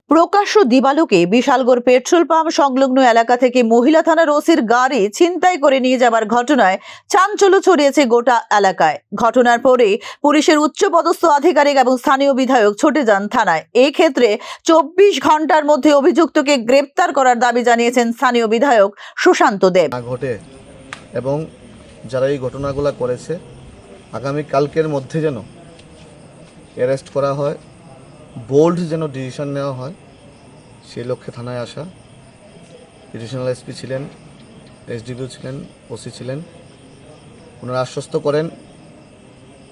প্রকাশ্য দিবালোকে Bishalgarh petrol pump সংলগ্ন এলাকা থেকে মহিলা থানার ওসির গাড়ি ছিনতাই করে নিয়ে যাবার ঘটনায় চাঞ্চল্য ছড়িয়েছে গোটা এলাকায়। ঘটনার পরে পুলিশের উচ্চপদস্থ আধিকারিক এবং স্থানীয় বিধায়ক ছুটে যান থানায়। এই ক্ষেত্রে 24 ঘন্টার মধ্যে অভিযুক্তকে গ্রেপ্তার করার দাবি জানিয়েছেন স্থানীয় বিধায়ক সুশান্ত দেব। ঘটে এবং যারা এই ঘটনাগুলো করেছে আগামী কালকের মধ্যে যেন অ্যারেস্ট করা হয়, বোল্ড যেন ডিসিশন নেওয়া হয়, সেই লক্ষ্যে থানায় আসা। এডিশনাল এসপি ছিলেন, এসডিপিও ছিলেন, ওসি ছিলেন। ওনারা আশ্বস্ত করেন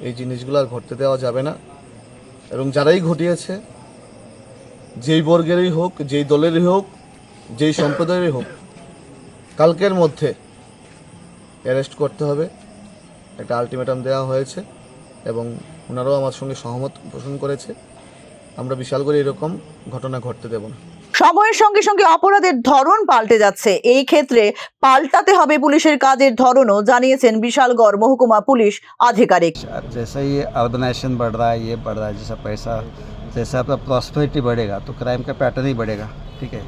এই জিনিসগুলো আর ঘটতে দেওয়া যাবে না এবং যারাই ঘটিয়েছে, যেই বর্গেরই হোক, যেই দলেরই হোক, যেই সম্প্রদায়েরই হোক, কালকের মধ্যে অ্যারেস্ট করতে হবে, একটা আলটিমেটাম দেওয়া হয়েছে এবং ওনারাও আমার সঙ্গে সহমত পোষণ করেছে। আমরা বিশালগড়ে এরকম ঘটনা ঘটতে দেব না। সময়ের সঙ্গে সঙ্গে অপরাধের ধরন পাল্টে যাচ্ছে, এই ক্ষেত্রে পাল্টাতে হবে পুলিশের কাজের ধরনও জানিয়েছেন বিশালগড় মহকুমা পুলিশ আধিকারিক। जैसा ये अर्बनाइजेशन बढ़ रहा है, ये बढ़ रहा है, जैसा पैसा, जैसा आपका प्रॉस्पेरिटी बढ़ेगा तो क्राइम का पैटर्न ही बढ़ेगा। ठीक है,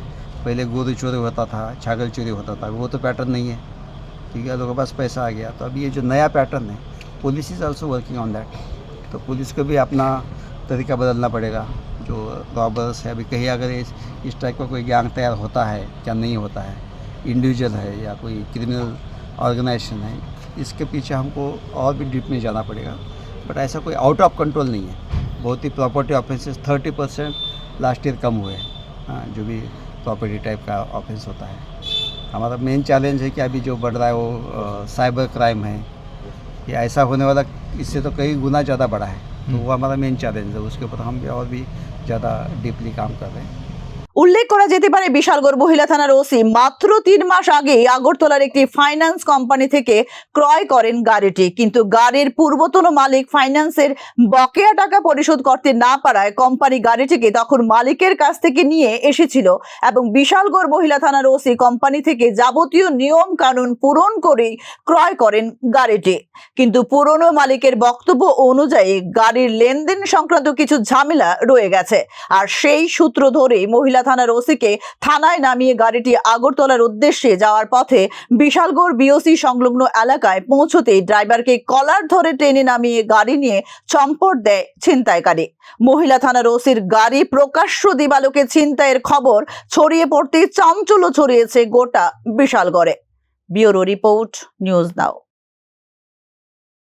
पहले गोरू चोरी होता था, छागल चोरी होता था, वो तो पैटर्न नहीं है। ठीक है, लोगों के पास पैसा आ गया, तो अब ये जो नया पैटर्न है, police is also working on that. तो पुलिस को भी अपना तरीका बदलना पड़ेगा। जो रॉबर्स है, अभी कहीं अगर इस टाइप का कोई गैंग तैयार होता है क्या नहीं होता है, इंडिविजुअल है या कोई क्रिमिनल ऑर्गेनाइजेशन है, इसके पीछे हमको और भी डीप में जाना पड़ेगा। बट ऐसा कोई आउट ऑफ कंट्रोल नहीं है। बहुत ही प्रॉपर्टी ऑफेंसेस 30% लास्ट ईयर कम हुए हैं। हाँ, जो भी प्रॉपर्टी टाइप का ऑफेंस होता है। हमारा मेन चैलेंज है कि अभी जो बढ़ रहा है वो साइबर क्राइम है। ये ऐसा होने वाला इससे तो कई गुना ज़्यादा बढ़ा है, तो वो हमारा मेन चैलेंज है। उसके ऊपर हम भी और भी ज़्यादा डीपली काम कर रहे हैं। উল্লেখ করা যেতে পারে, বিশালগড় মহিলা থানার ওসি মাত্র 3 মাস আগে আগরতলার একটি ফাইন্যান্স কোম্পানি থেকে ক্রয় করেন গাড়িটি, কিন্তু গাড়ির পূর্বতন মালিক ফাইন্যান্সের বকেয়া টাকা পরিশোধ করতে না পারায় কোম্পানি গাড়িটিকে তখন মালিকের কাছ থেকে নিয়ে এসেছিল এবং বিশালগড় মহিলা থানার ওসি কোম্পানি থেকে যাবতীয় নিয়ম কানুন পূরণ করেই ক্রয় করেন গাড়িটি। কিন্তু পুরনো মালিকের বক্তব্য অনুযায়ী গাড়ির লেনদেন সংক্রান্ত কিছু ঝামেলা রয়ে গেছে, আর সেই সূত্র ধরেই মহিলা থানার ওসিকে থানায় নামিয়ে গাড়িটি আগরতলার উদ্দেশ্যে যাওয়ার পথে বিশালগড় বিওসি সংলগ্ন এলাকায় পৌঁছতেই ড্রাইভারকে কলার ধরে ট্রেনে নামিয়ে গাড়ি নিয়ে চম্পট দেয় ছিনতাইকারী। মহিলা থানার ওসির গাড়ি প্রকাশ্য দিবালোকে ছিনতাইয়ের খবর ছড়িয়ে পড়তেই চাঞ্চল্য ছড়িয়েছে গোটা বিশালগড়ে। ব্যুরো রিপোর্ট, নিউজ নাও।